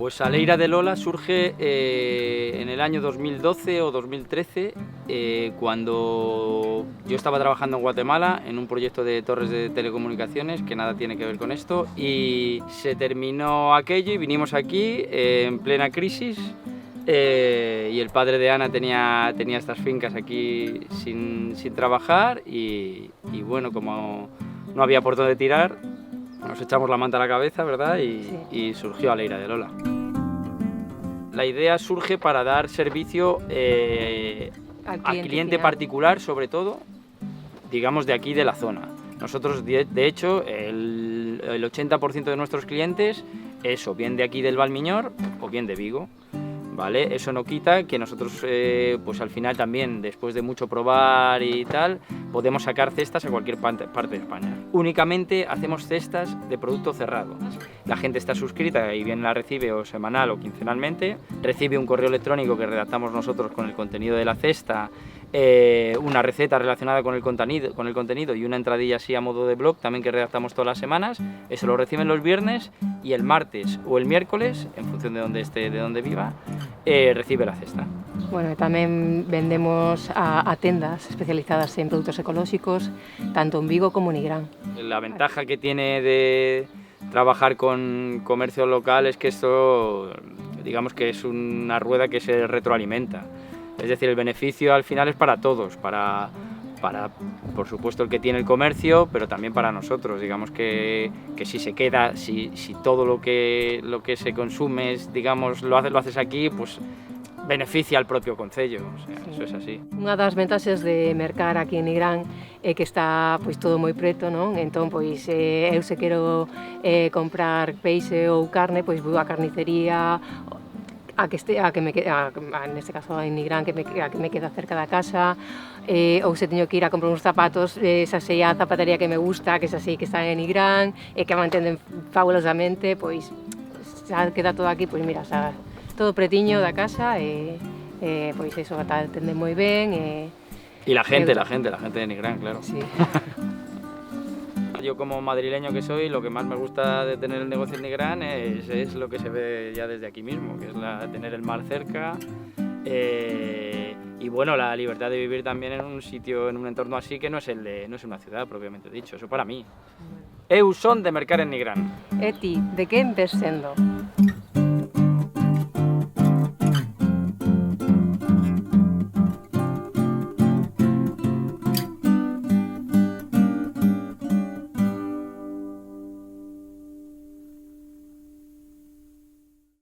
Pues Aleira de Lola surge en el año 2012 o 2013, cuando yo estaba trabajando en Guatemala en un proyecto de torres de telecomunicaciones que nada tiene que ver con esto, y se terminó aquello y vinimos aquí en plena crisis, y el padre de Ana tenía estas fincas aquí sin trabajar y bueno, como no había por dónde tirar, nos echamos la manta a la cabeza, ¿verdad? Y surgió Aleira de Lola. La idea surge para dar servicio al cliente particular, sobre todo, digamos, de aquí de la zona. Nosotros, de hecho, el 80% de nuestros clientes es o bien de aquí del Valmiñor o bien de Vigo. ¿Vale? Eso no quita que nosotros, pues al final también, después de mucho probar y tal, podemos sacar cestas a cualquier parte de España. Únicamente hacemos cestas de producto cerrado. La gente está suscrita y bien la recibe o semanal o quincenalmente, recibe un correo electrónico que redactamos nosotros con el contenido de la cesta, una receta relacionada con el contenido y una entradilla así a modo de blog también que redactamos todas las semanas. Eso lo reciben los viernes y el martes o el miércoles, en función de dónde esté, de dónde viva, recibe la cesta. Bueno, también vendemos a tendas especializadas en productos ecológicos, tanto en Vigo como en Nigrán. La ventaja que tiene de trabajar con comercio local es que esto, digamos que es una rueda que se retroalimenta. Es decir, el beneficio al final es para todos, para por supuesto el que tiene el comercio, pero también para nosotros. Digamos que si se queda, si todo lo que se consume es, digamos, lo haces aquí, pues beneficia al propio concello, o sea, sí. Eso es así. Unha das vantaxes de mercar aquí en Nigrán é que está pois todo moi preto, non? Entón, pois eu se quero comprar peixe ou carne, pois vou á carnicería neste caso en Nigrán, que me queda cerca da casa, ou se teño que ir a comprar uns zapatos, esa sei a zapatería que me gusta, que esa sei que está en Nigrán, e que me entenden fabulosamente, pois xa queda todo aquí, pois mira, xa todo pretiño da casa e pois eso, atende moi ben. Y la gente de Nigrán, claro. Sí. Yo como madrileño que soy, lo que más me gusta de tener el negocio en Nigrán es lo que se ve ya desde aquí mismo, que es tener el mar cerca, y bueno, la libertad de vivir también en un sitio, en un entorno así que no es una ciudad propiamente dicho, eso para mí. Eu son de mercar en Nigrán. E ti, de que ves sendo?